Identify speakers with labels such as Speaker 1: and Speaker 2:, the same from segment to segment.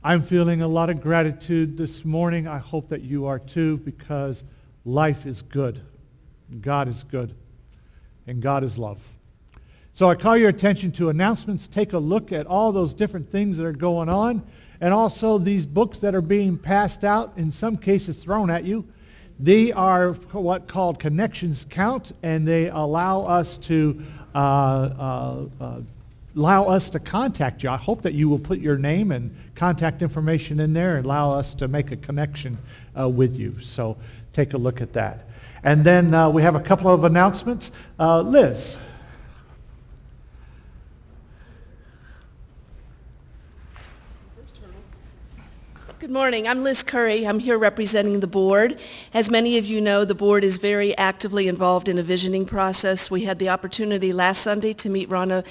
Speaker 1: I'm feeling a lot of gratitude this morning. I hope that you are too, because life is good. God is good. And God is love. So I call your attention to announcements. Take a look at all those different things that are going on. And also these books that are being passed out, in some cases thrown at you. They are what called Connections Count, and they allow us to contact you. I hope that you will put your name and contact information in there and allow us to make a connection with you. So take a look at that. And then we have a couple of announcements. Liz.
Speaker 2: Good morning. I'm Liz Curry. I'm here representing the board. As many of you know, the board is very actively involved in a visioning process. We had the opportunity last Sunday to meet Rhonda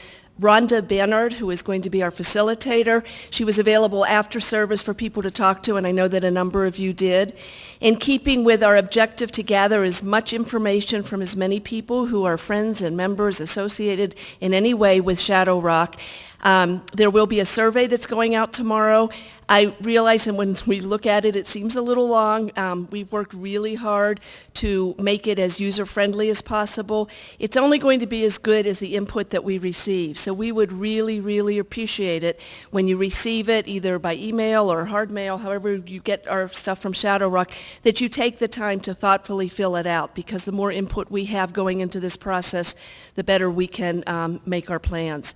Speaker 2: Bannard, who is going to be our facilitator. She was available after service for people to talk to, and I know that a number of you did. In keeping with our objective to gather as much information from as many people who are friends and members associated in any way with Shadow Rock, there will be a survey that's going out tomorrow. I realize that when we look at it, it seems a little long. We've worked really hard to make it as user-friendly as possible. It's only going to be as good as the input that we receive. So we would really, really appreciate it when you receive it, either by email or hard mail, however you get our stuff from Shadow Rock, that you take the time to thoughtfully fill it out, because the more input we have going into this process, the better we can make our plans.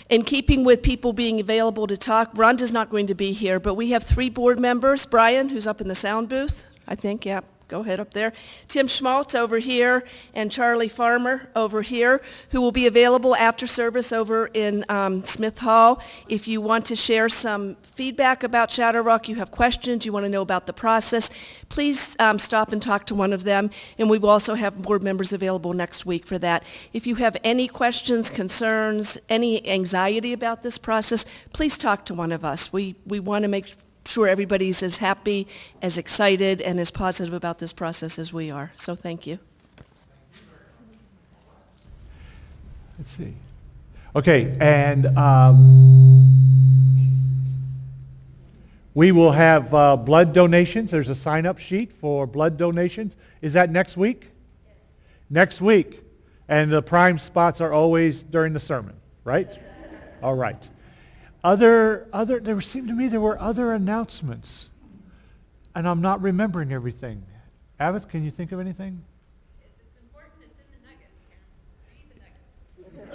Speaker 2: In keeping with people being available to talk, Rhonda's not going to be here, but we have 3 board members. Brian, who's up in the sound booth, I think, yeah, go ahead up there. Tim Schmaltz over here, and Charlie Farmer over here, who will be available after service over in Smith Hall. If you want to share some feedback about Shadow Rock, you have questions, you want to know about the process, please stop and talk to one of them. And we will also have board members available next week for that. If you have any questions, concerns, any anxiety about this process, please talk to one of us. We want to make sure everybody's as happy, as excited, and as positive about this process as we are. So thank you.
Speaker 1: Let's see. Okay, and we will have blood donations. There's a sign-up sheet for blood donations. Is that next week? Yes. Next week. And the prime spots are always during the sermon, right? All right. There seemed to me there were other announcements, and I'm not remembering everything. Avis, can you think of anything?
Speaker 3: If it's important, it's in the nuggets, Ken. Read the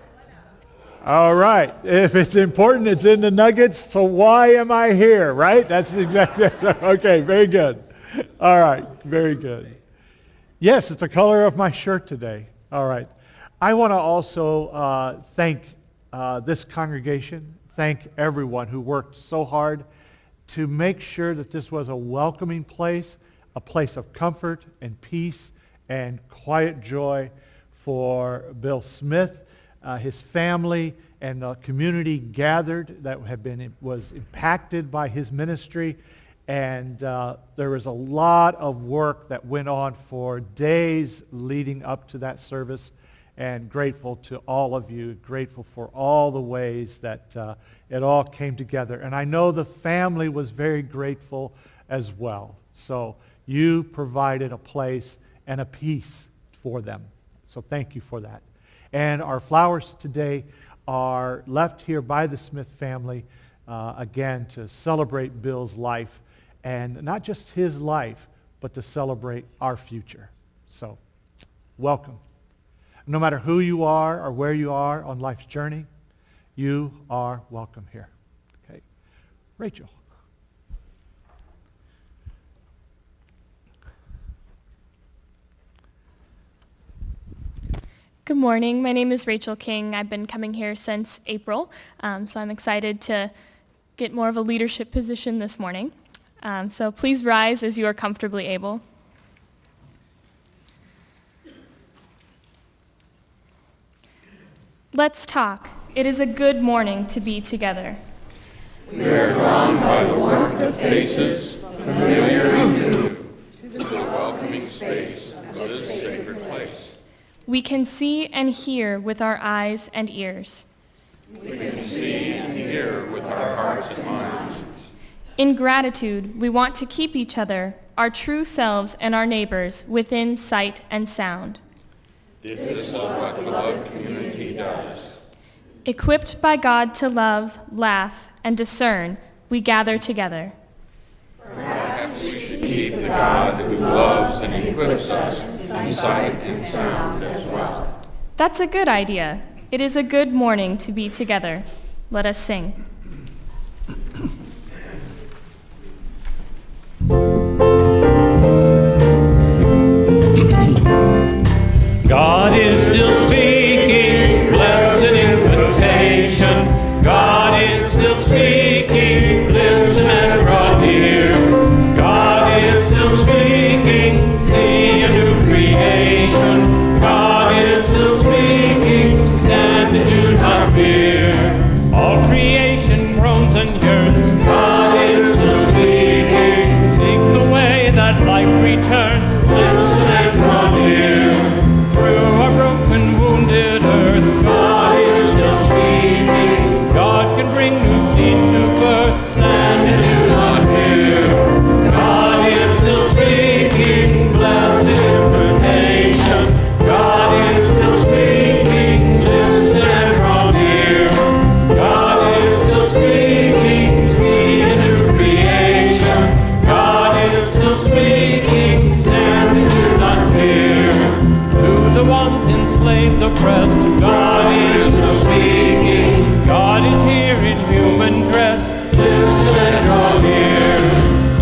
Speaker 3: nuggets.
Speaker 1: All right. If it's important, it's in the nuggets, so why am I here, right? That's exactly, okay, very good. All right, very good. Yes, it's the color of my shirt today. All right. I want to also thank this congregation, thank everyone who worked so hard to make sure that this was a welcoming place, a place of comfort and peace and quiet joy for Bill Smith, his family, and the community gathered that was impacted by his ministry. And there was a lot of work that went on for days leading up to that service. And grateful to all of you, grateful for all the ways that it all came together. And I know the family was very grateful as well. So you provided a place and a peace for them. So thank you for that. And our flowers today are left here by the Smith family, again, to celebrate Bill's life. And not just his life, but to celebrate our future. So welcome. No matter who you are or where you are on life's journey, you are welcome here. Okay. Rachel.
Speaker 4: Good morning. My name is Rachel King. I've been coming here since April, so I'm excited to get more of a leadership position this morning. So please rise as you are comfortably able. Let's talk. It is a good morning to be together.
Speaker 5: We are drawn by the warmth of faces, familiar and new, to the welcoming space of this sacred place.
Speaker 4: We can see and hear with our eyes and ears.
Speaker 5: We can see and hear with our hearts and minds.
Speaker 4: In gratitude, we want to keep each other, our true selves, and our neighbors within sight and sound.
Speaker 5: This is what beloved community does.
Speaker 4: Equipped by God to love, laugh, and discern, we gather together.
Speaker 5: Perhaps we should keep the God who loves and equips us in sight and sound as well.
Speaker 4: That's a good idea. It is a good morning to be together. Let us sing.
Speaker 6: God is still speaking, blessed invitation. God is still speaking, listen and draw near. God is still speaking, see a new creation. God is still speaking, stand and do not fear. All creation groans and yearns, God is still speaking. Seek the way that life returns, listen and draw near. Through our broken, wounded earth, God is still speaking. God can bring new seeds to birth, stand and do not fear. God is still speaking, blessed invitation. God is still speaking, listen and draw near. God is still speaking, see a new creation. God is still speaking, stand and do not fear. To the ones enslaved, oppressed, God is still speaking. God is here in human dress, listen and draw near.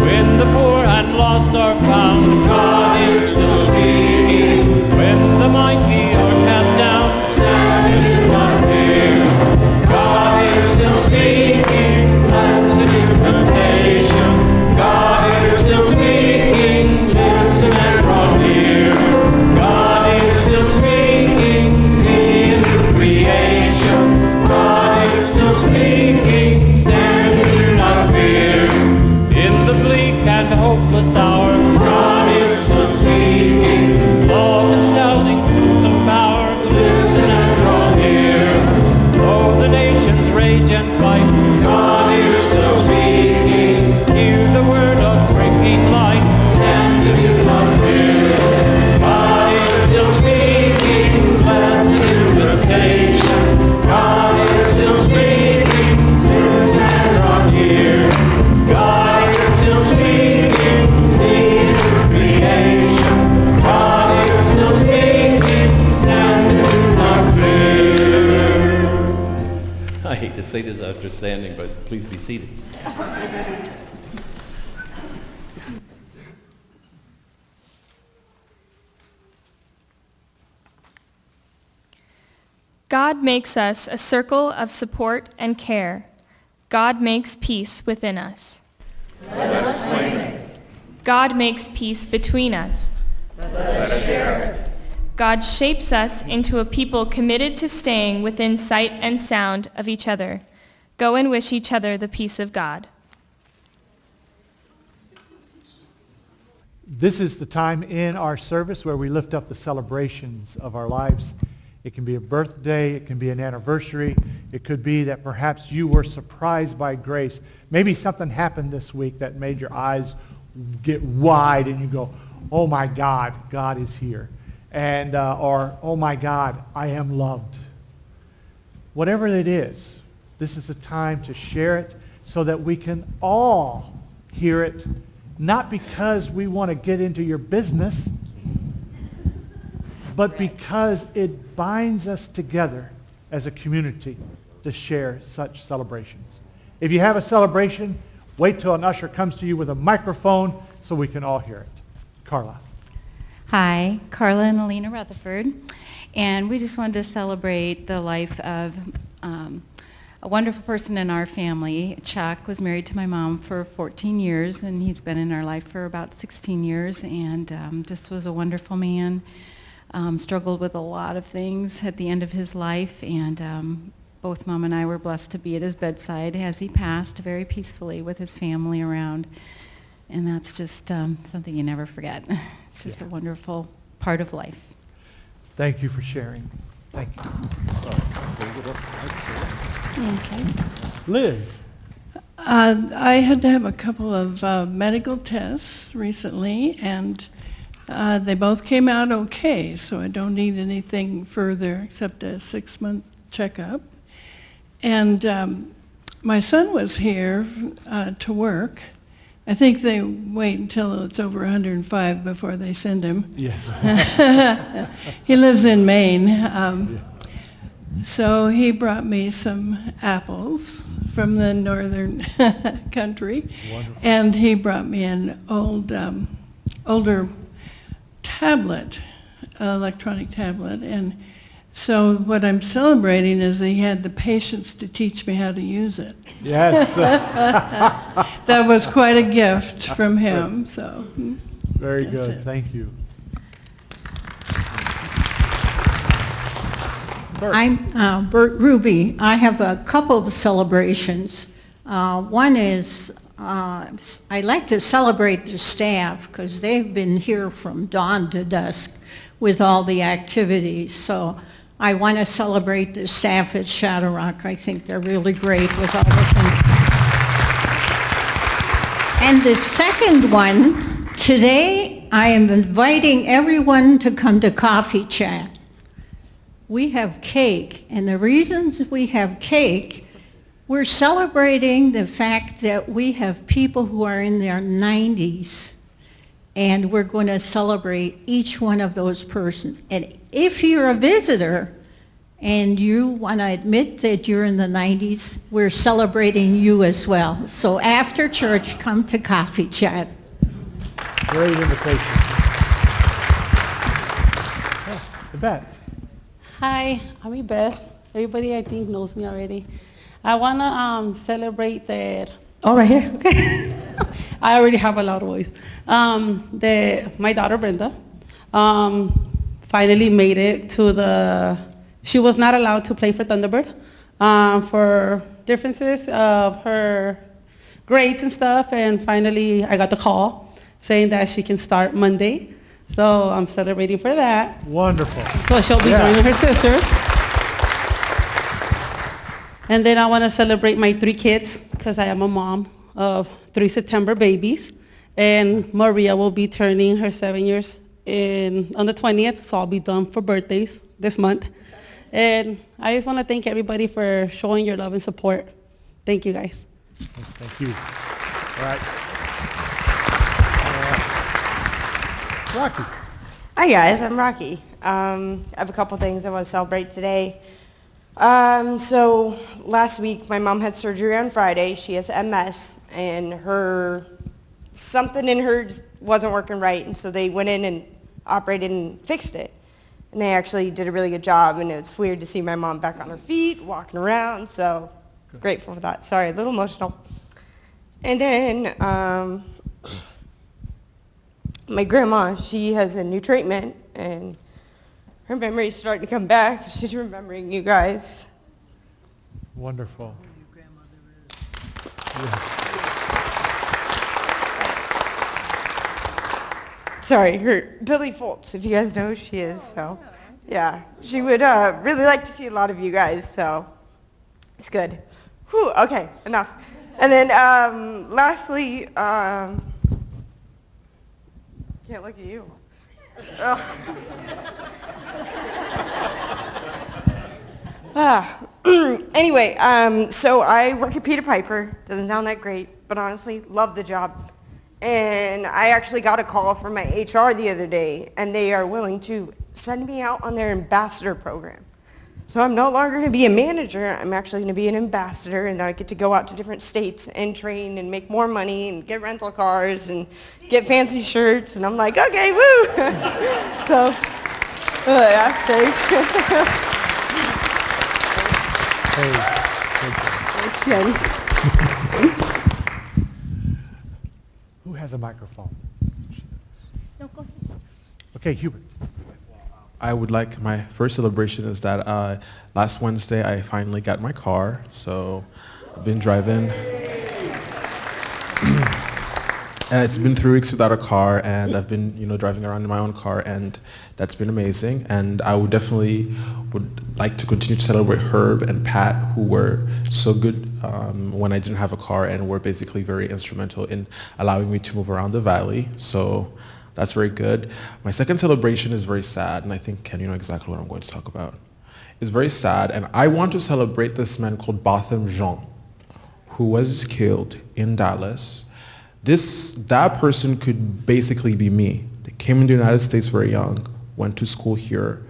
Speaker 6: When the poor and lost are found, God is still speaking. When the mighty are cast down, stand and do not fear. God is still speaking, blessed invitation. God is still speaking, listen and draw near. God is still speaking, see a new creation. God is still speaking, stand and do not fear. In the bleak and hopeless hour, God is still speaking. Love is shouting truth and power, listen and draw near. Though the nations rage and fight, God is still speaking. Hear the word of breaking light, stand and do not fear. God is still speaking, blessed invitation. God is still speaking, listen and draw near. God is still speaking, see a new creation. God is still speaking, stand and do not fear. I hate to say this after standing, but please be seated.
Speaker 4: God makes us a circle of support and care. God makes peace within us.
Speaker 5: Let us claim it.
Speaker 4: God makes peace between us.
Speaker 5: Let us share it.
Speaker 4: God shapes us into a people committed to staying within sight and sound of each other. Go and wish each other the peace of God.
Speaker 1: This is the time in our service where we lift up the celebrations of our lives. It can be a birthday, it can be an anniversary, it could be that perhaps you were surprised by grace. Maybe something happened this week that made your eyes get wide and you go, oh my God, God is here. And, or, oh my God, I am loved. Whatever it is, this is a time to share it so that we can all hear it, not because we want to get into your business, but because it binds us together as a community to share such celebrations. If you have a celebration, wait till an usher comes to you with a microphone so we can all hear it. Carla.
Speaker 7: Hi, Carla and Alina Rutherford, and we just wanted to celebrate the life of a wonderful person in our family. Chuck was married to my mom for 14 years, and he's been in our life for about 16 years, and just was a wonderful man. Struggled with a lot of things at the end of his life, and both Mom and I were blessed to be at his bedside as he passed very peacefully with his family around. And that's just something you never forget. It's just a wonderful part of life.
Speaker 1: Thank you for sharing. Thank you. Sorry. Liz.
Speaker 8: I had to have a couple of medical tests recently, and they both came out okay, so I don't need anything further except a 6-month checkup. And my son was here to work. I think they wait until it's over 105 before they send him.
Speaker 1: Yes.
Speaker 8: He lives in Maine. So he brought me some apples from the northern country.
Speaker 1: Wonderful.
Speaker 8: And he brought me an older tablet, electronic tablet. And so what I'm celebrating is he had the patience to teach me how to use it.
Speaker 1: Yes.
Speaker 8: That was quite a gift from him, so.
Speaker 1: Very
Speaker 8: That's
Speaker 1: good.
Speaker 8: it.
Speaker 1: Thank you. Bert.
Speaker 9: I'm Bert Ruby. I have a couple of celebrations. One is I like to celebrate the staff because they've been here from dawn to dusk with all the activities. So I want to celebrate the staff at Shadow Rock. I think they're really great with all the things. And the second one, today I am inviting everyone to come to Coffee Chat. We have cake, and the reasons we have cake, we're celebrating the fact that we have people who are in their 90s, and we're going to celebrate each one of those persons. And if you're a visitor and you want to admit that you're in the 90s, we're celebrating you as well. So after church, come to Coffee Chat.
Speaker 1: Great invitation. Yvette.
Speaker 10: Hi, I'm Yvette. Everybody I think knows me already. I want to celebrate that, right here, okay. I already have a loud voice. My daughter Brenda finally made it to she was not allowed to play for Thunderbird for differences of her grades and stuff, and finally I got the call saying that she can start Monday. So I'm celebrating for that.
Speaker 1: Wonderful.
Speaker 10: So she'll be joining her sister. And then I want to celebrate my 3 kids because I am a mom of 3 September babies. And Maria will be turning her 7 years on the 20th, so I'll be done for birthdays this month. And I just want to thank everybody for showing your love and support. Thank you, guys.
Speaker 1: Thank you. All right. Rocky.
Speaker 11: Hi guys, I'm Rocky. I have a couple things I want to celebrate today. So last week my mom had surgery on Friday. She has MS and something in her wasn't working right, and so they went in and operated and fixed it. And they actually did a really good job, and it's weird to see my mom back on her feet, walking around, so grateful for that. Sorry, a little emotional. And then my grandma, she has a new treatment, and her memory's starting to come back. She's remembering you guys.
Speaker 1: Wonderful.
Speaker 11: Sorry, her Billy Foltz, if you guys know who she is. So, yeah, she would really like to see a lot of you guys. So, it's good. Whew, okay, enough. And then, lastly, can't look at you. Anyway, so I work at Peter Piper. Doesn't sound that great, but honestly, love the job. And I actually got a call from my HR the other day, and they are willing to send me out on their ambassador program. So I'm no longer going to be a manager. I'm actually going to be an ambassador, and I get to go out to different states and train and make more money and get rental cars and get fancy shirts. And I'm like, okay, woo! So, yeah, thanks. Thanks, Jen.
Speaker 1: Who has a microphone?
Speaker 4: No, go ahead.
Speaker 1: Okay, Hubert.
Speaker 12: I would like, my first celebration is that last Wednesday I finally got my car, so I've been driving. And it's been 3 weeks without a car, and I've been, driving around in my own car, and that's been amazing. And I would definitely like to continue to celebrate Herb and Pat, who were so good when I didn't have a car and were basically very instrumental in allowing me to move around the valley. So that's very good. My second celebration is very sad, and I think, Ken, you know exactly what I'm going to talk about. It's very sad, and I want to celebrate this man called Botham Jean, who was killed in Dallas. That person could basically be me. They came in the United States very young, went to school here,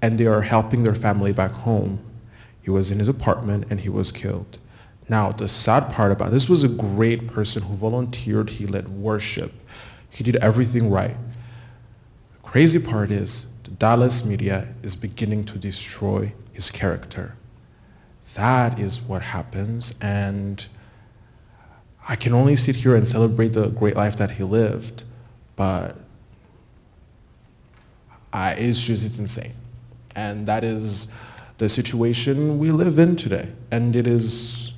Speaker 12: and they are helping their family back home. He was in his apartment and he was killed. Now, the sad part about this was a great person who volunteered, he led worship, he did everything right. The crazy part is the Dallas media is beginning to destroy his character. That is what happens, and I can only sit here and celebrate the great life that he lived, but it's insane. And that is the situation we live in today. And it's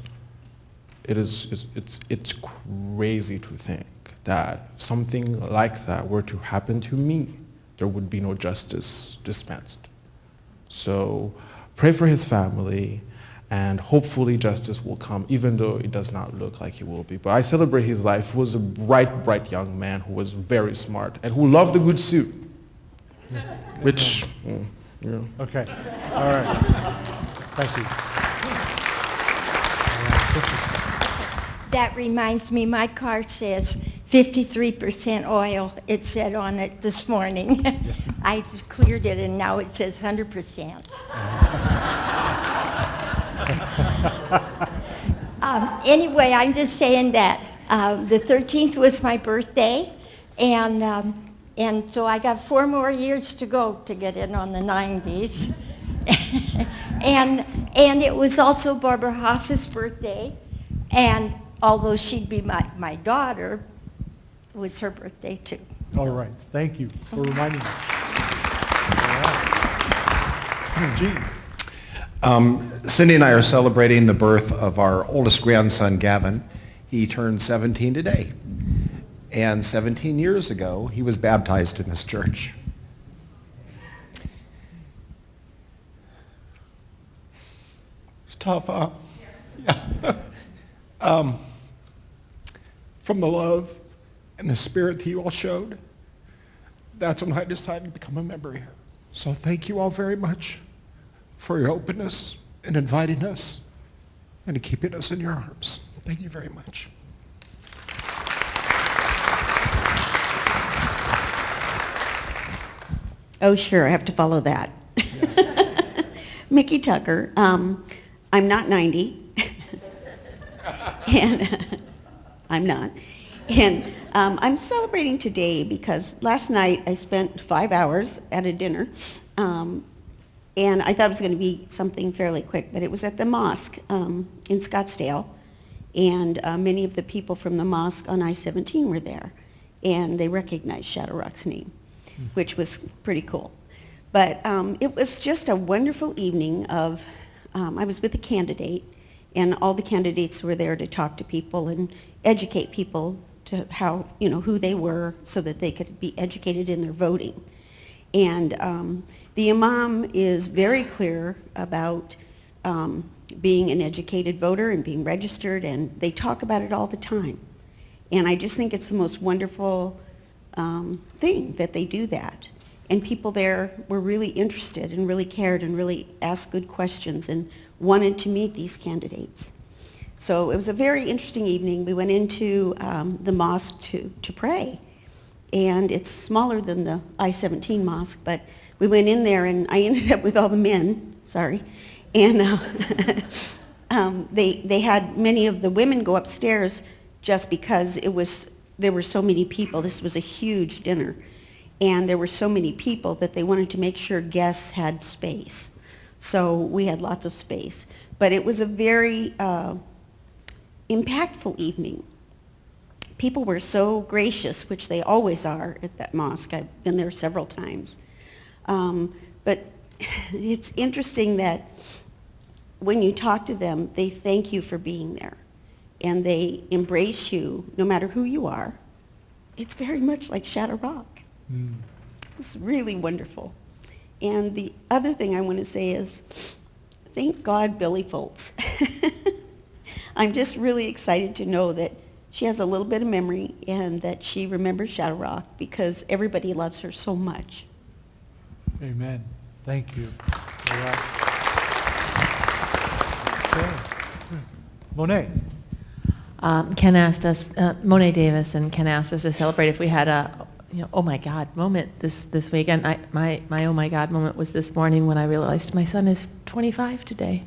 Speaker 12: crazy to think that if something like that were to happen to me, there would be no justice dispensed. So pray for his family, and hopefully justice will come, even though it does not look like he will be. But I celebrate his life. He was a bright young man who was very smart and who loved a good suit, which,
Speaker 1: Okay, all right. Thank you.
Speaker 13: That reminds me, my car says 53% oil. It said on it this morning. I just cleared it, and now it says 100%. Anyway, I'm just saying that the 13th was my birthday, and so I got 4 more years to go to get in on the 90s. and it was also Barbara Haas's birthday, and although she'd be my daughter, it was her birthday too.
Speaker 1: All right, thank you for reminding me. All right. Gene.
Speaker 14: Cindy and I are celebrating the birth of our oldest grandson, Gavin. He turned 17 today. And 17 years ago, he was baptized in this church. It's tough, huh? Yeah. From the love and the spirit that you all showed, that's when I decided to become a member here. So thank you all very much for your openness and inviting us and to keeping us in your arms. Thank you very much.
Speaker 15: Oh, sure, I have to follow that. Mickey Tucker. I'm not 90. And I'm not. And I'm celebrating today because last night I spent 5 hours at a dinner. And I thought it was going to be something fairly quick, but it was at the mosque in Scottsdale. And many of the people from the mosque on I-17 were there. And they recognized Shadow Rock's name, which was pretty cool. But it was just a wonderful evening of, I was with a candidate, and all the candidates were there to talk to people and educate people to how, who they were so that they could be educated in their voting. And the imam is very clear about being an educated voter and being registered, and they talk about it all the time. And I just think it's the most wonderful thing that they do that. And people there were really interested and really cared and really asked good questions and wanted to meet these candidates. So it was a very interesting evening. We went into the mosque to pray. And it's smaller than the I-17 mosque, but we went in there and I ended up with all the men, sorry. And they had many of the women go upstairs just because there were so many people. This was a huge dinner. And there were so many people that they wanted to make sure guests had space. So we had lots of space. But it was a very impactful evening. People were so gracious, which they always are at that mosque. I've been there several times. But it's interesting that when you talk to them, they thank you for being there. And they embrace you, no matter who you are, it's very much like Shadow Rock. It's really wonderful. And the other thing I want to say is, thank God Billy Foltz. I'm just really excited to know that she has a little bit of memory and that she remembers Shadow Rock because everybody loves her so much.
Speaker 1: Amen. Thank you. All right. Okay. Monet.
Speaker 16: Ken asked us, Monet Davis and Ken asked us to celebrate if we had a, oh my God moment this week. And my oh my God moment was this morning when I realized my son is 25 today.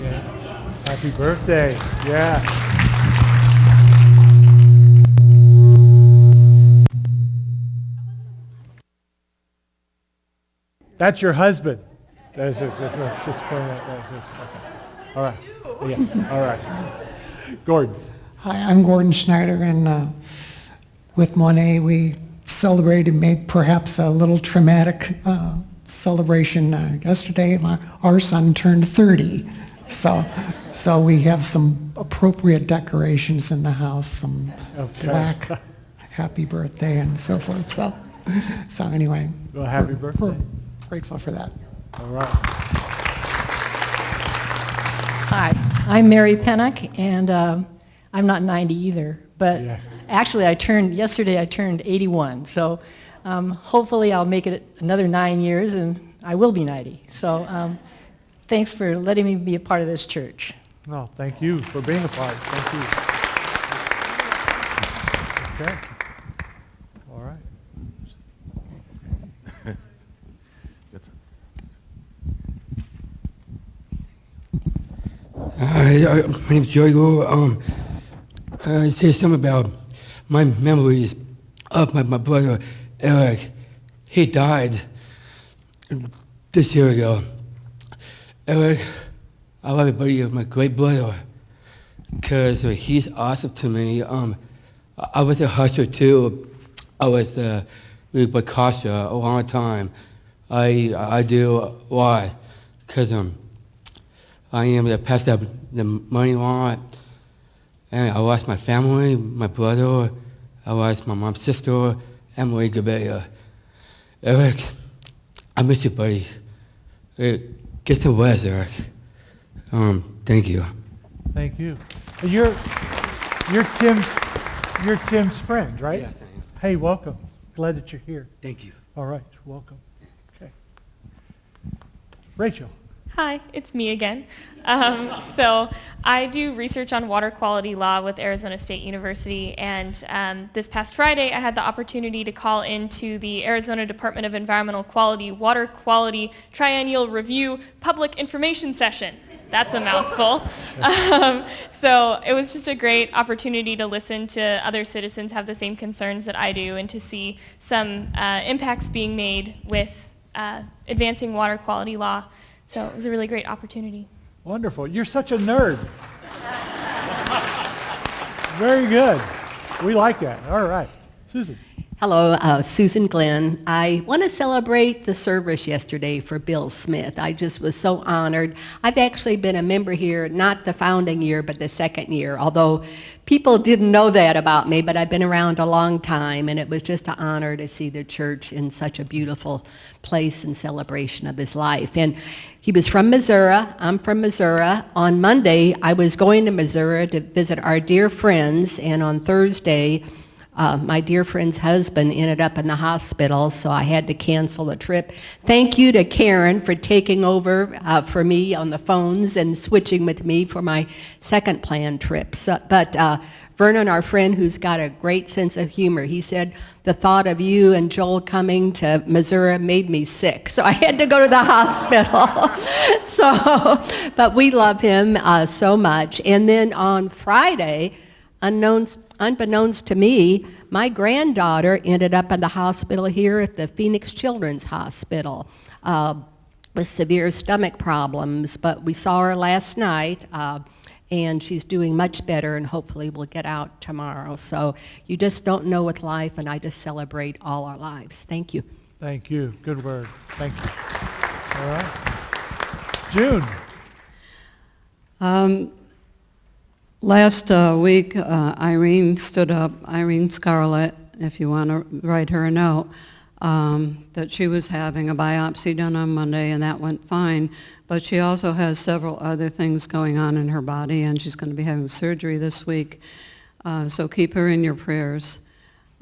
Speaker 1: Yes. Happy birthday. Yeah. That's your husband. That's just pointing out. Okay. All right. Yeah. All right. Gordon.
Speaker 17: Hi, I'm Gordon Schneider, and with Monet, we celebrated, made perhaps a little traumatic celebration yesterday. Our son turned 30, so we have some appropriate decorations in the house, some black happy birthday and so forth. So anyway,
Speaker 1: Well, happy birthday.
Speaker 17: We're grateful for that.
Speaker 1: All right.
Speaker 18: Hi, I'm Mary Pennock, and I'm not 90 either, but actually yesterday I turned 81, so hopefully I'll make it another 9 years and I will be 90. So thanks for letting me be a part of this church.
Speaker 1: No, thank you for being a part. Thank you. Okay. All right.
Speaker 19: Hi, my name is Joygo. I say something about my memories of my brother Eric. He died this year ago. Eric, I love everybody, my great brother, because he's awesome to me. I was a hustler too. I was with Bacasha a long time. I do a lot because I am the passed up the money lot, and I lost my family, my brother, I lost my mom's sister, Emily Gabea. Eric, I miss you, buddy. Get some rest, Eric. Thank you.
Speaker 1: Thank you. You're Tim's friend, right?
Speaker 19: Yes, I am.
Speaker 1: Hey, welcome. Glad that you're here.
Speaker 19: Thank you.
Speaker 1: All right, welcome. Okay. Rachel.
Speaker 4: Hi, it's me again. So I do research on water quality law with Arizona State University, and this past Friday I had the opportunity to call into the Arizona Department of Environmental Quality Water Quality Triennial Review Public Information Session. That's a mouthful. So it was just a great opportunity to listen to other citizens have the same concerns that I do and to see some impacts being made with advancing water quality law. So it was a really great opportunity.
Speaker 1: Wonderful. You're such a nerd. Very good. We like that. All right. Susan.
Speaker 20: Hello, Susan Glenn. I want to celebrate the service yesterday for Bill Smith. I just was so honored. I've actually been a member here, not the founding year, but the second year, although people didn't know that about me, but I've been around a long time, and it was just an honor to see the church in such a beautiful place in celebration of his life. And he was from Missouri. I'm from Missouri. On Monday, I was going to Missouri to visit our dear friends, and on Thursday, my dear friend's husband ended up in the hospital, so I had to cancel the trip. Thank you to Karen for taking over for me on the phones and switching with me for my second planned trip. But Vernon, our friend who's got a great sense of humor, he said, the thought of you and Joel coming to Missouri made me sick, so I had to go to the hospital. But we love him so much. And then on Friday, unbeknownst to me, my granddaughter ended up in the hospital here at the Phoenix Children's Hospital with severe stomach problems, but we saw her last night, and she's doing much better, and hopefully we'll get out tomorrow. So you just don't know with life, and I just celebrate all our lives. Thank you.
Speaker 1: Thank you. Good word. Thank you. All right. June.
Speaker 21: Last week, Irene stood up, Irene Scarlett, if you want to write her a note, that she was having a biopsy done on Monday, and that went fine. But she also has several other things going on in her body, and she's going to be having surgery this week. So keep her in your prayers.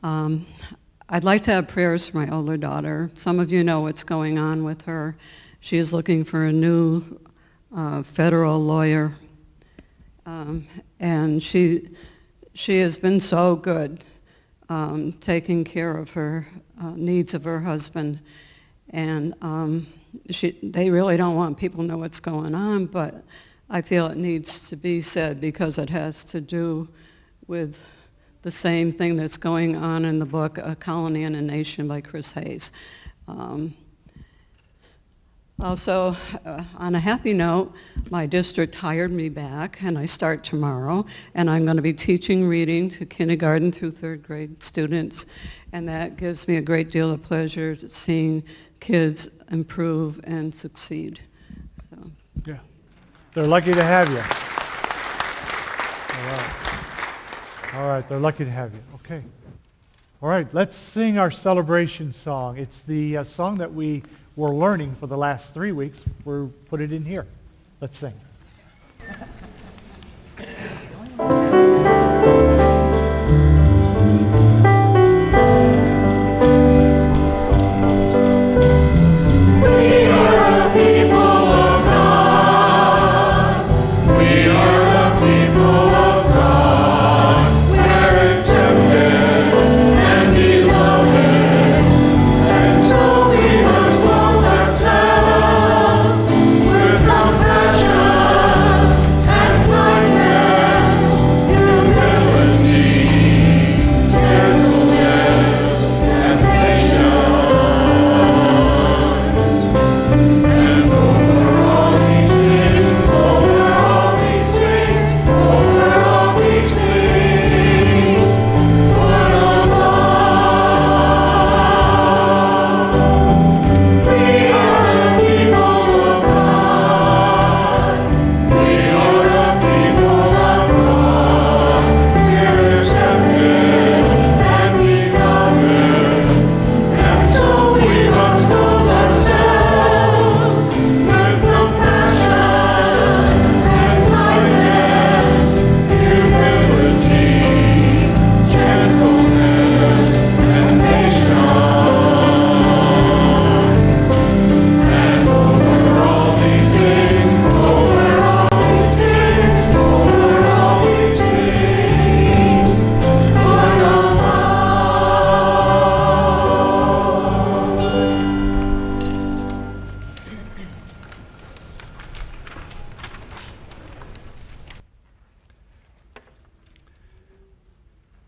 Speaker 21: I'd like to have prayers for my older daughter. Some of you know what's going on with her. She is looking for a new federal lawyer, and she has been so good taking care of her needs of her husband, and they really don't want people to know what's going on, but I feel it needs to be said because it has to do with the same thing that's going on in the book A Colony and a Nation by Chris Hayes. Also, on a happy note, my district hired me back, and I start tomorrow, and I'm going to be teaching reading to kindergarten through third grade students, and that gives me a great deal of pleasure seeing kids improve and succeed. So.
Speaker 1: Yeah, they're lucky to have you. All right, they're lucky to have you. Okay. All right, let's sing our celebration song. It's the song that we were learning for the last 3 weeks. We'll put it in here. Let's sing.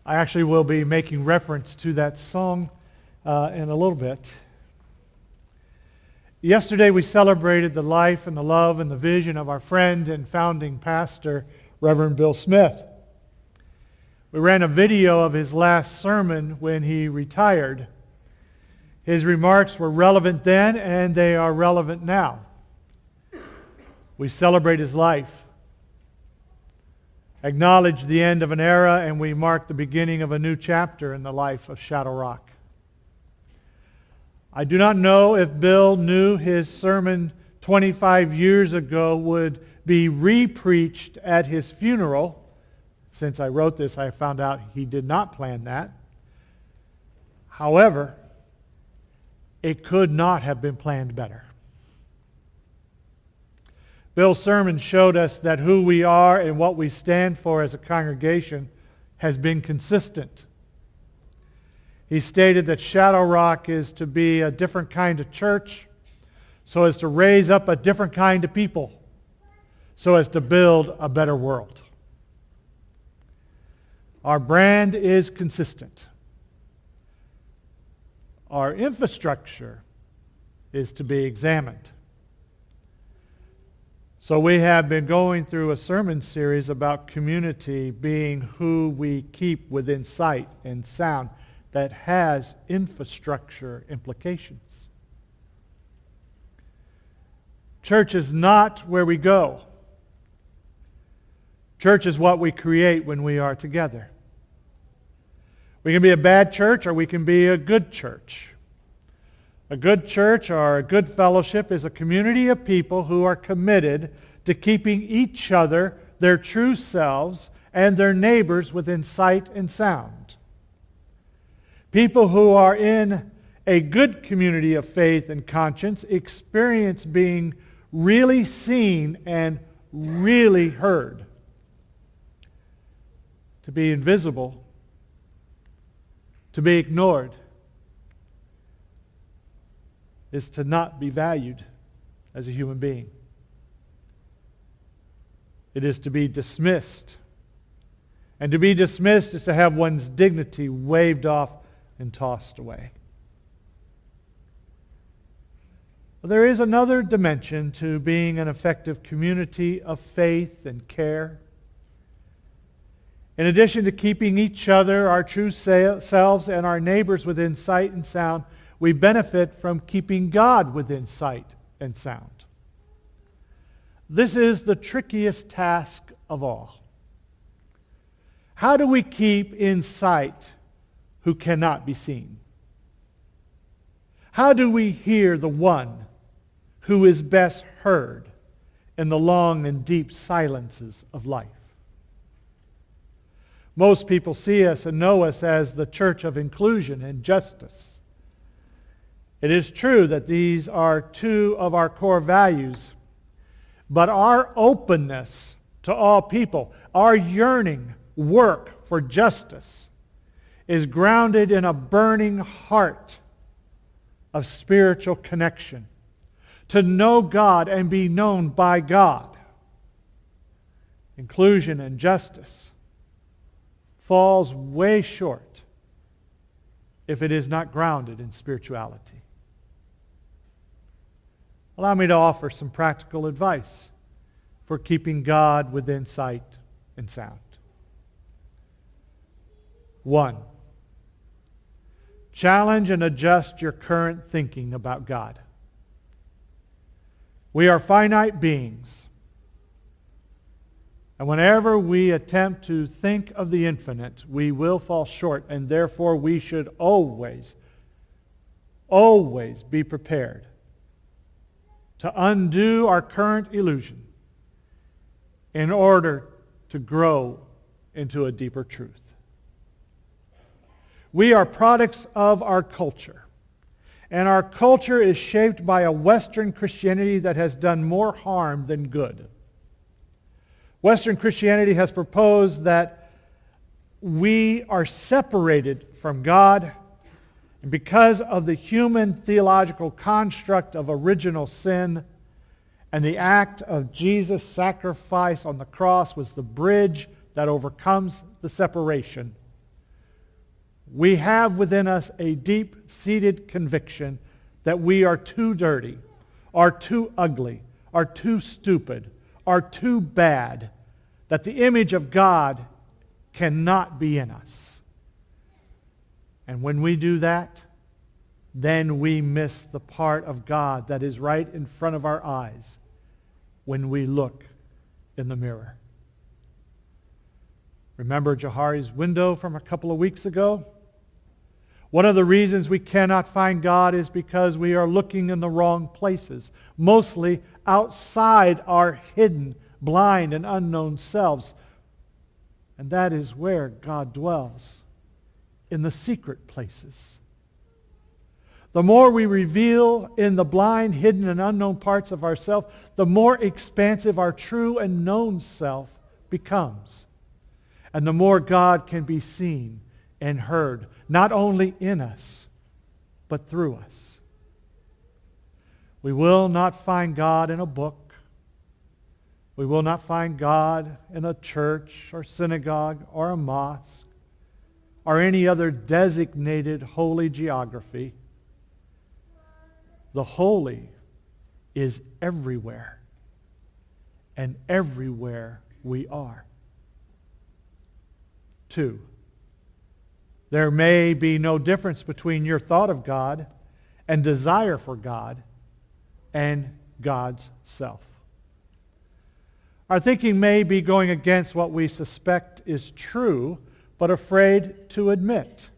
Speaker 1: I actually will be making reference to that song in a little bit. Yesterday we celebrated the life and the love and the vision of our friend and founding pastor, Reverend Bill Smith. We ran a video of his last sermon when he retired. His remarks were relevant then and they are relevant now. We celebrate his life, acknowledge the end of an era, and we mark the beginning of a new chapter in the life of Shadow Rock. I do not know if Bill knew his sermon 25 years ago would be re-preached at his funeral. Since I wrote this, I found out he did not plan that. However, it could not have been planned better. Bill's sermon showed us that who we are and what we stand for as a congregation has been consistent. He stated that Shadow Rock is to be a different kind of church, so as to raise up a different kind of people, so as to build a better world. Our brand is consistent. Our infrastructure is to be examined. So we have been going through a sermon series about community being who we keep within sight and sound that has infrastructure implications. Church is not where we go. Church is what we create when we are together. We can be a bad church or we can be a good church. A good church or a good fellowship is a community of people who are committed to keeping each other, their true selves, and their neighbors within sight and sound. People who are in a good community of faith and conscience experience being really seen and really heard. To be invisible, to be ignored, is to not be valued as a human being. It is to be dismissed. And to be dismissed is to have one's dignity waved off and tossed away. Well, there is another dimension to being an effective community of faith and care. In addition to keeping each other, our true selves, and our neighbors within sight and sound, we benefit from keeping God within sight and sound. This is the trickiest task of all. How do we keep in sight who cannot be seen? How do we hear the one who is best heard in the long and deep silences of life? Most people see us and know us as the church of inclusion and justice. It is true that these are two of our core values, but our openness to all people, our yearning work for justice, is grounded in a burning heart of spiritual connection, to know God and be known by God. Inclusion and justice falls way short if it is not grounded in spirituality. Allow me to offer some practical advice for keeping God within sight and sound. 1, challenge and adjust your current thinking about God. We are finite beings, and whenever we attempt to think of the infinite, we will fall short, and therefore we should always be prepared to undo our current illusion in order to grow into a deeper truth. We are products of our culture, and our culture is shaped by a Western Christianity that has done more harm than good. Western Christianity has proposed that we are separated from God, and because of the human theological construct of original sin, and the act of Jesus' sacrifice on the cross was the bridge that overcomes the separation, we have within us a deep-seated conviction that we are too dirty, are too ugly, are too stupid, are too bad, that the image of God cannot be in us. And when we do that, then we miss the part of God that is right in front of our eyes when we look in the mirror. Remember Johari's window from a couple of weeks ago? One of the reasons we cannot find God is because we are looking in the wrong places, mostly outside our hidden, blind, and unknown selves. And that is where God dwells, in the secret places. The more we reveal in the blind, hidden, and unknown parts of ourselves, the more expansive our true and known self becomes. And the more God can be seen and heard, not only in us, but through us. We will not find God in a book. We will not find God in a church or synagogue or a mosque or any other designated holy geography. The holy is everywhere, and everywhere we are. 2, there may be no difference between your thought of God and desire for God and God's self. Our thinking may be going against what we suspect is true, but afraid to admit.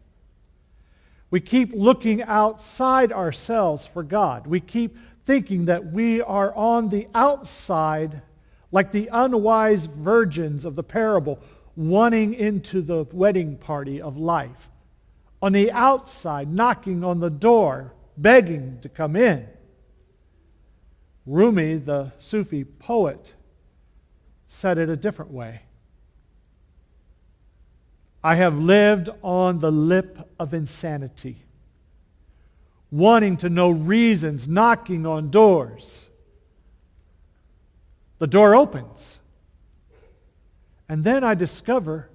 Speaker 1: We keep looking outside ourselves for God. We keep thinking that we are on the outside, like the unwise virgins of the parable, wanting into the wedding party of life. On the outside, knocking on the door, begging to come in. Rumi, the Sufi poet, said it a different way. I have lived on the lip of insanity, wanting to know reasons, knocking on doors. The door opens, and then I discover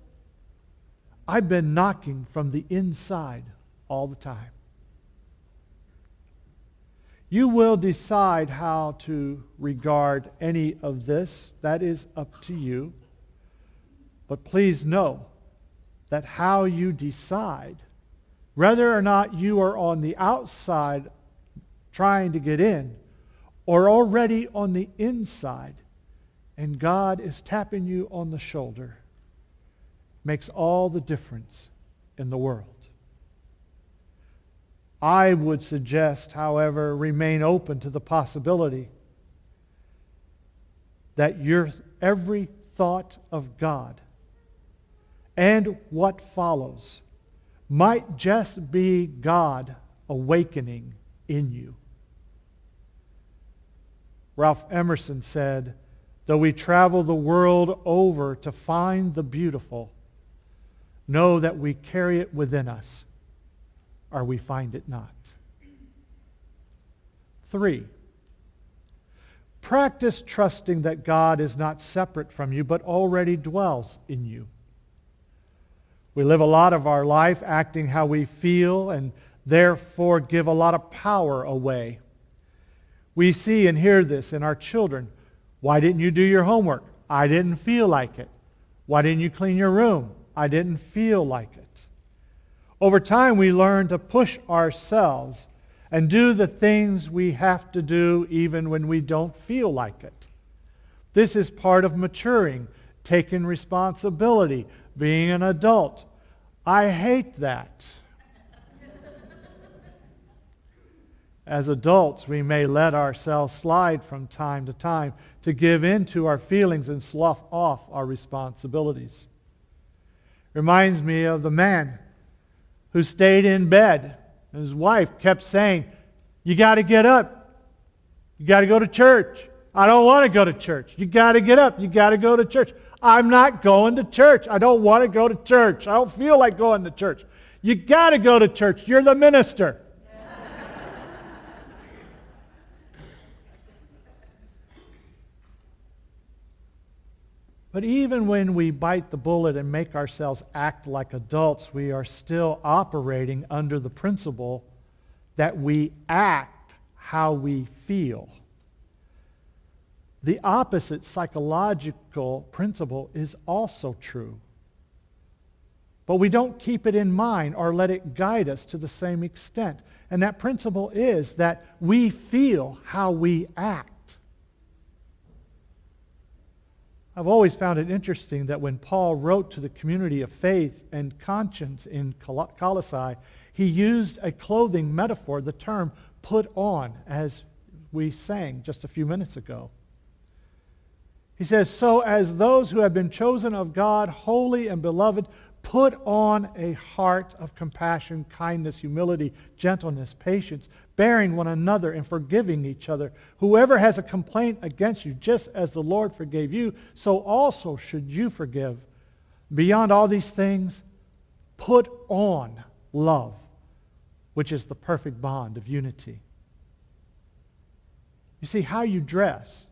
Speaker 1: I've been knocking from the inside all the time. You will decide how to regard any of this. That is up to you. But please know that how you decide, whether or not you are on the outside trying to get in, or already on the inside, and God is tapping you on the shoulder, makes all the difference in the world. I would suggest, however, remain open to the possibility that your every thought of God and what follows might just be God awakening in you. Ralph Emerson said, though we travel the world over to find the beautiful, know that we carry it within us, or we find it not. 3, practice trusting that God is not separate from you, but already dwells in you. We live a lot of our life acting how we feel and therefore give a lot of power away. We see and hear this in our children. Why didn't you do your homework? I didn't feel like it. Why didn't you clean your room? I didn't feel like it. Over time, we learn to push ourselves and do the things we have to do even when we don't feel like it. This is part of maturing, taking responsibility, being an adult. I hate that. As adults, we may let ourselves slide from time to time to give in to our feelings and slough off our responsibilities. Reminds me of the man who stayed in bed. And his wife kept saying, you got to get up. You got to go to church. I don't want to go to church. You got to get up. You got to go to church. I'm not going to church. I don't want to go to church. I don't feel like going to church. You got to go to church. You're the minister. But even when we bite the bullet and make ourselves act like adults, we are still operating under the principle that we act how we feel. The opposite psychological principle is also true. But we don't keep it in mind or let it guide us to the same extent. And that principle is that we feel how we act. I've always found it interesting that when Paul wrote to the community of faith and conscience in Colossae, he used a clothing metaphor, the term put on, as we sang just a few minutes ago. He says, so as those who have been chosen of God, holy and beloved, put on a heart of compassion, kindness, humility, gentleness, patience, bearing one another and forgiving each other. Whoever has a complaint against you, just as the Lord forgave you, so also should you forgive. Beyond all these things, put on love, which is the perfect bond of unity. You see, how you dress,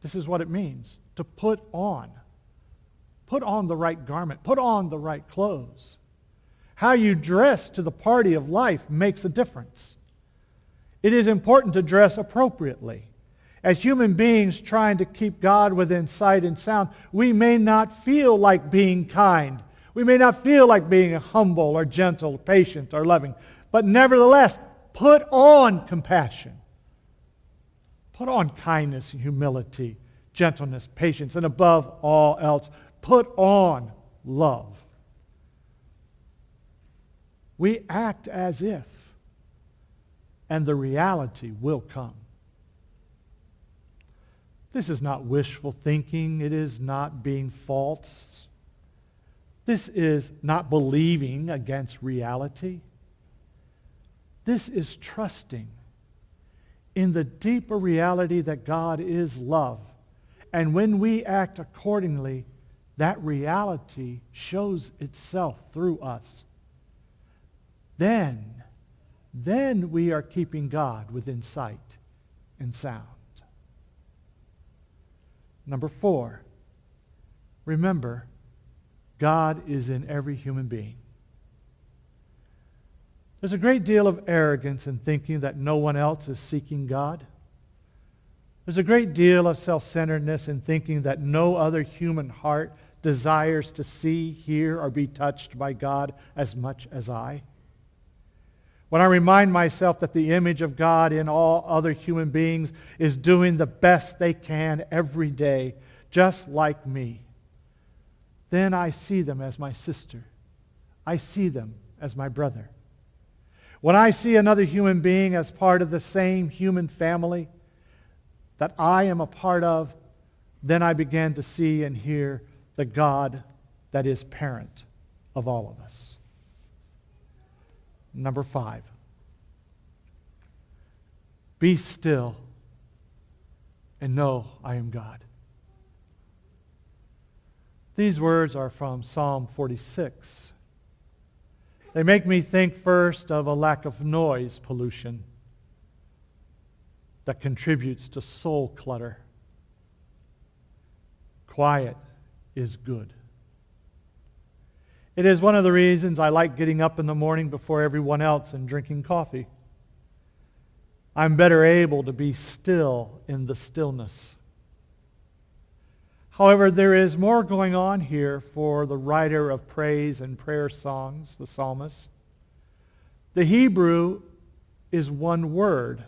Speaker 1: this is what it means, to put on. Put on the right garment. Put on the right clothes. How you dress to the party of life makes a difference. It is important to dress appropriately. As human beings trying to keep God within sight and sound, we may not feel like being kind. We may not feel like being humble or gentle, patient or loving. But nevertheless, put on compassion. Put on kindness and humility, gentleness, patience, and above all else, put on love. We act as if, and the reality will come. This is not wishful thinking. It is not being false. This is not believing against reality. This is trusting in the deeper reality that God is love. And when we act accordingly, that reality shows itself through us. Then we are keeping God within sight and sound. Number 4, remember, God is in every human being. There's a great deal of arrogance in thinking that no one else is seeking God. There's a great deal of self-centeredness in thinking that no other human heart desires to see, hear, or be touched by God as much as I. When I remind myself that the image of God in all other human beings is doing the best they can every day, just like me, then I see them as my sister. I see them as my brother. When I see another human being as part of the same human family that I am a part of, then I begin to see and hear the God that is parent of all of us. Number 5, be still and know I am God. These words are from Psalm 46. They make me think first of a lack of noise pollution that contributes to soul clutter. Quiet is good. It is one of the reasons I like getting up in the morning before everyone else and drinking coffee. I'm better able to be still in the stillness. However, there is more going on here for the writer of praise and prayer songs, the psalmist. The Hebrew is one word,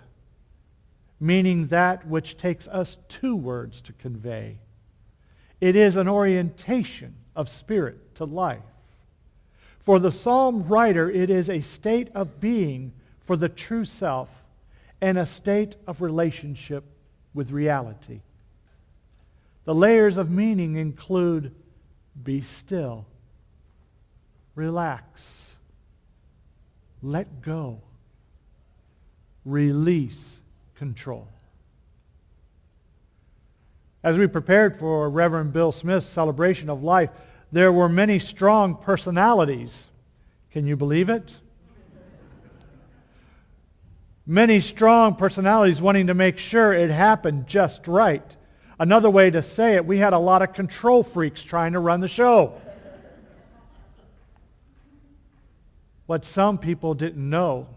Speaker 1: meaning that which takes us 2 words to convey. It is an orientation of spirit to life. For the psalm writer, it is a state of being for the true self and a state of relationship with reality. The layers of meaning include be still, relax, let go, release control. As we prepared for Reverend Bill Smith's celebration of life, there were many strong personalities. Can you believe it? Many strong personalities wanting to make sure it happened just right. Another way to say it, we had a lot of control freaks trying to run the show. What some people didn't know,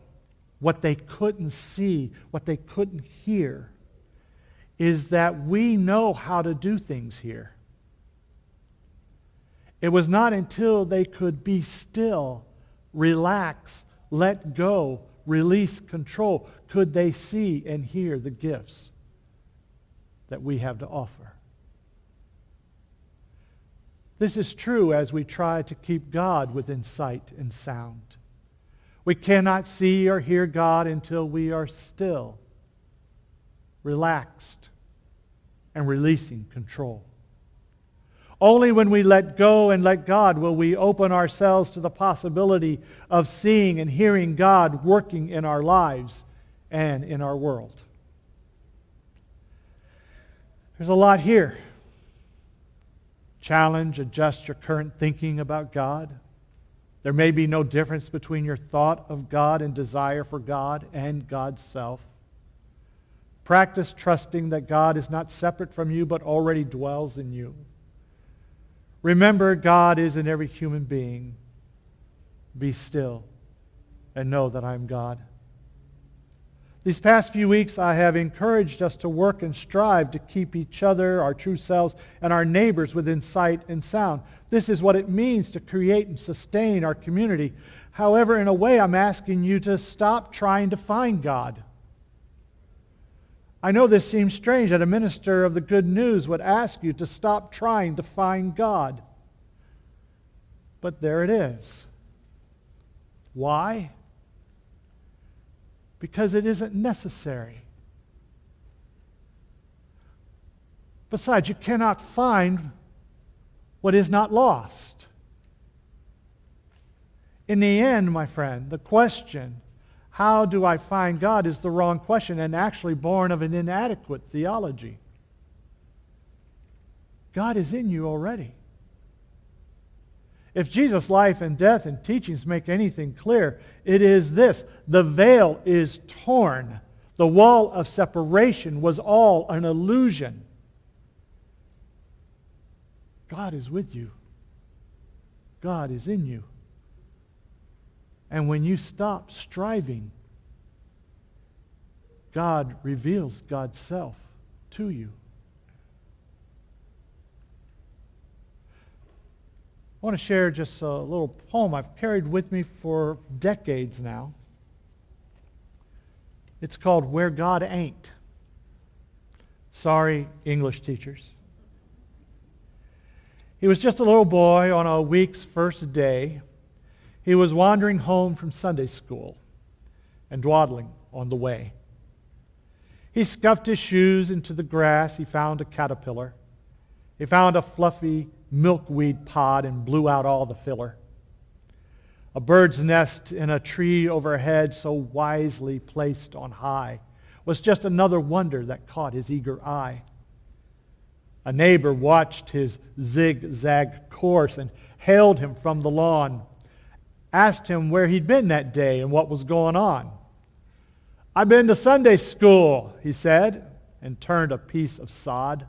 Speaker 1: what they couldn't see, what they couldn't hear, is that we know how to do things here. It was not until they could be still, relax, let go, release control, could they see and hear the gifts that we have to offer. This is true as we try to keep God within sight and sound. We cannot see or hear God until we are still, relaxed, and releasing control. Only when we let go and let God will we open ourselves to the possibility of seeing and hearing God working in our lives and in our world. There's a lot here. Challenge, adjust your current thinking about God. There may be no difference between your thought of God and desire for God and God's self. Practice trusting that God is not separate from you but already dwells in you. Remember, God is in every human being. Be still and know that I am God. These past few weeks, I have encouraged us to work and strive to keep each other, our true selves, and our neighbors within sight and sound. This is what it means to create and sustain our community. However, in a way, I'm asking you to stop trying to find God. I know this seems strange that a minister of the good news would ask you to stop trying to find God. But there it is. Why? Because it isn't necessary. Besides, you cannot find what is not lost. In the end, my friend, the question, how do I find God, is the wrong question and actually born of an inadequate theology. God is in you already. If Jesus' life and death and teachings make anything clear, it is this: the veil is torn. The wall of separation was all an illusion. God is with you. God is in you. And when you stop striving, God reveals God's self to you. I want to share just a little poem I've carried with me for decades now. It's called Where God Ain't. Sorry, English teachers. He was just a little boy on a week's first day. He was wandering home from Sunday school and dawdling on the way. He scuffed his shoes into the grass. He found a caterpillar. He found a fluffy milkweed pod and blew out all the filler. A bird's nest in a tree overhead, so wisely placed on high, was just another wonder that caught his eager eye. A neighbor watched his zigzag course and hailed him from the lawn, asked him where he'd been that day and what was going on. "I've been to Sunday school," he said, and turned a piece of sod.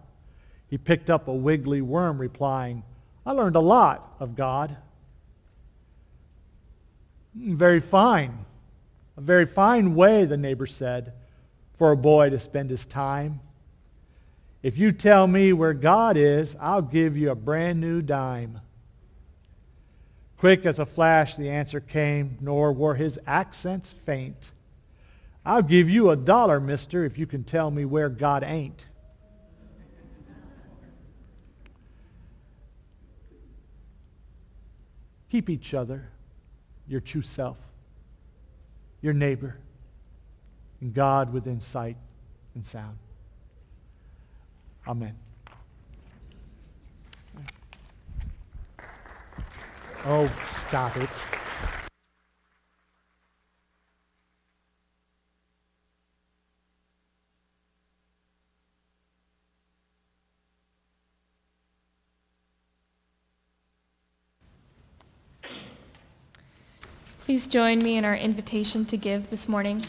Speaker 1: He picked up a wiggly worm, replying, "I learned a lot of God." "Very fine. A very fine way," the neighbor said, "for a boy to spend his time. If you tell me where God is, I'll give you a brand new dime." Quick as a flash the answer came, nor were his accents faint. "I'll give you $1, mister, if you can tell me where God ain't." Keep each other, your true self, your neighbor, and God within sight and sound. Amen. Oh, stop it.
Speaker 4: Please join me in our invitation to give this morning.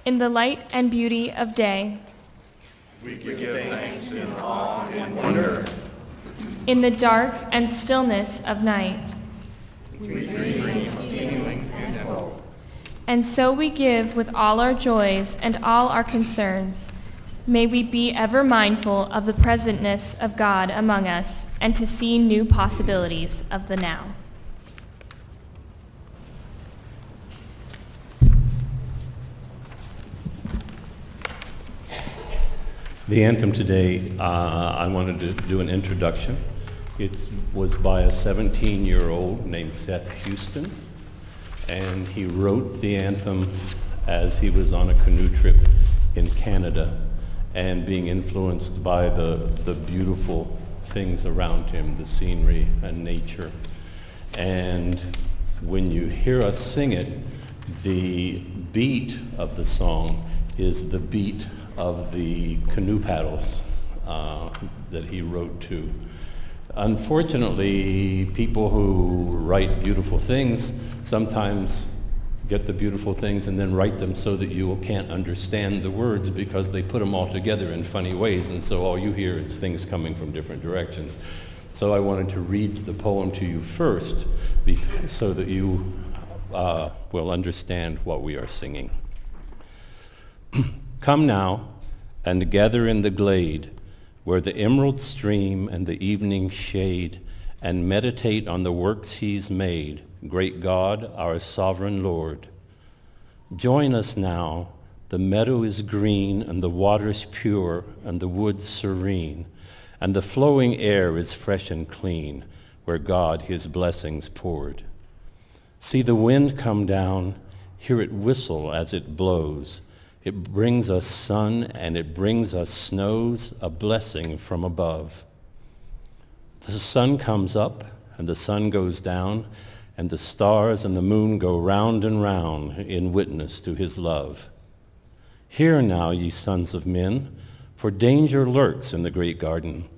Speaker 4: In the light and beauty of day,
Speaker 5: we give thanks in awe and wonder.
Speaker 4: In the dark and stillness of night,
Speaker 5: we dream of healing and hope.
Speaker 4: And so we give with all our joys and all our concerns. May we be ever mindful of the presentness of God among us and to see new possibilities of the now.
Speaker 6: The anthem today, I wanted to do an introduction. It was by a 17-year-old named Seth Houston, and he wrote the anthem as he was on a canoe trip in Canada and being influenced by the beautiful things around him, the scenery and nature. And when you hear us sing it, the beat of the song is the beat of the canoe paddles that he wrote to. Unfortunately, people who write beautiful things sometimes get the beautiful things and then write them so that you can't understand the words because they put them all together in funny ways, and so all you hear is things coming from different directions. So I wanted to read the poem to you first so that you will understand what we are singing. Come now and gather in the glade where the emerald stream and the evening shade, and meditate on the works he's made, great God, our sovereign Lord. Join us now. The meadow is green and the water's pure and the woods serene, and the flowing air is fresh and clean where God his blessings poured. See the wind come down, hear it whistle as it blows. It brings us sun and it brings us snows, a blessing from above. The sun comes up and the sun goes down, and the stars and the moon go round and round in witness to his love. Hear now, ye sons of men, for danger lurks in the great garden.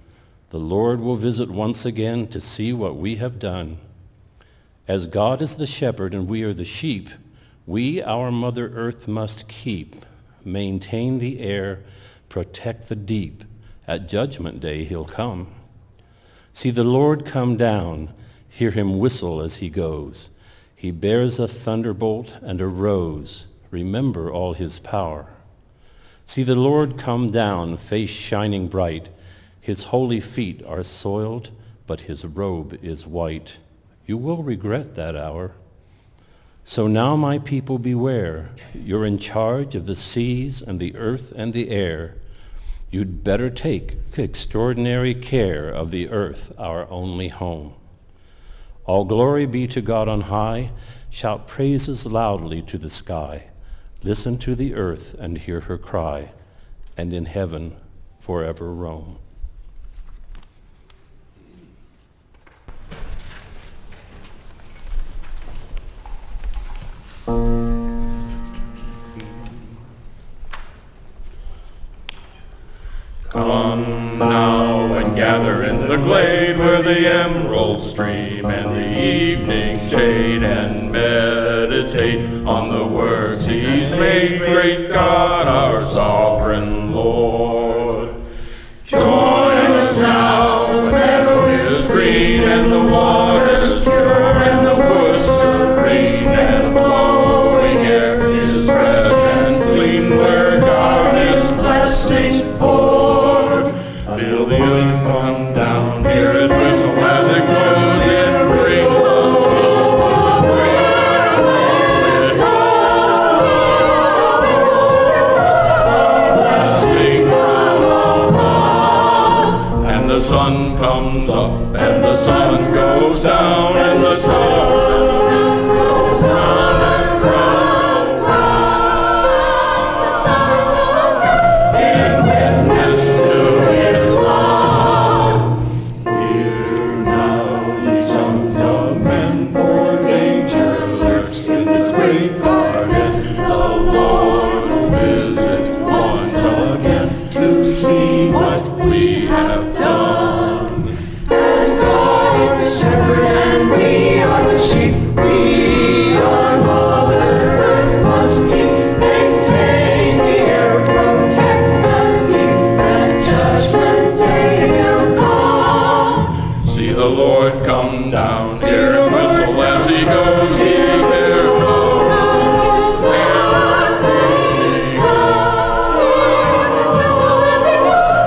Speaker 6: The Lord will visit once again to see what we have done. As God is the shepherd and we are the sheep, we our Mother Earth must keep, maintain the air, protect the deep. At Judgment Day he'll come. See the Lord come down, hear him whistle as he goes. He bears a thunderbolt and a rose. Remember all his power. See the Lord come down, face shining bright. His holy feet are soiled, but his robe is white. You will regret that hour. So now, my people, beware. You're in charge of the seas and the earth and the air. You'd better take extraordinary care of the earth, our only home. All glory be to God on high. Shout praises loudly to the sky. Listen to the earth and hear her cry, and in heaven forever roam.
Speaker 5: Come now and gather in the glade where the emerald stream and the evening shade, and meditate on the works he's made, great God, our sovereign Lord. Join us now, the meadow is green and the water's pure and the woods serene, and flowing air is fresh and clean where God is blessings poured. Feel the earth come down, hear it whistle as it goes, it brings us soul, it blessing from above. And the sun comes up, and the sun goes down, and the stars go round and round, in witness to his love. Hear now, ye sons of men, for danger lurks in this great garden. The Lord will visit once again to see what we have done. As God is the shepherd and we are the sheep, we our Mother Earth must keep, maintain the air, protect the deep, and Judgment Day will come. See the Lord come down, hear him whistle as he goes, he bears no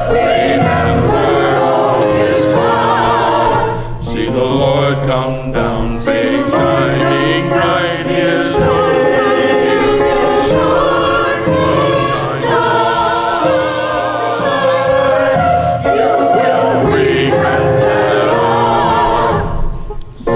Speaker 5: remember all his power. See the Lord come down, face shining bright, his name will shine, you will regret that hour. So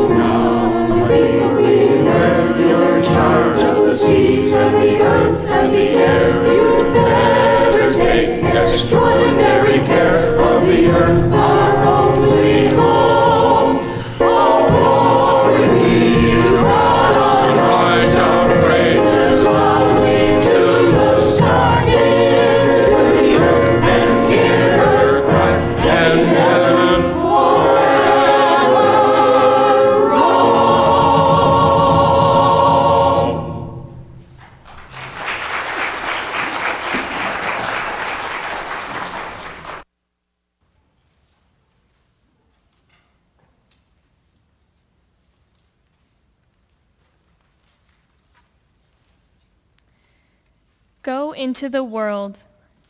Speaker 5: now, my people, beware, you're in charge of the seas and the earth and the air. You better take extraordinary care of the earth, our only home. All glory be to God on high, shout praises loudly to the sky. Listen to the earth and hear her cry, and heaven forever roam.
Speaker 4: Go into the world,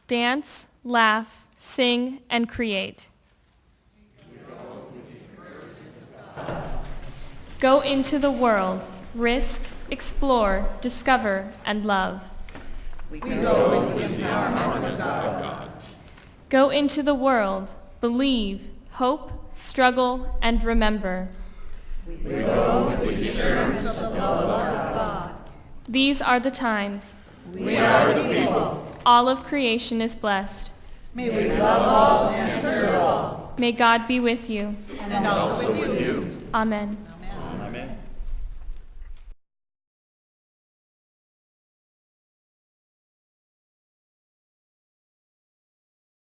Speaker 4: dance, laugh, sing, and create. Go into the world, risk, explore, discover, and love.
Speaker 5: We go with the empowerment of God.
Speaker 4: Go into the world, believe, hope, struggle, and remember.
Speaker 5: We go with the assurance of the love of God.
Speaker 4: These are the times.
Speaker 5: We are the people.
Speaker 4: All of creation is blessed.
Speaker 5: May we love all and serve all.
Speaker 4: May God be with you.
Speaker 5: And also with you.
Speaker 4: Amen.
Speaker 5: Amen.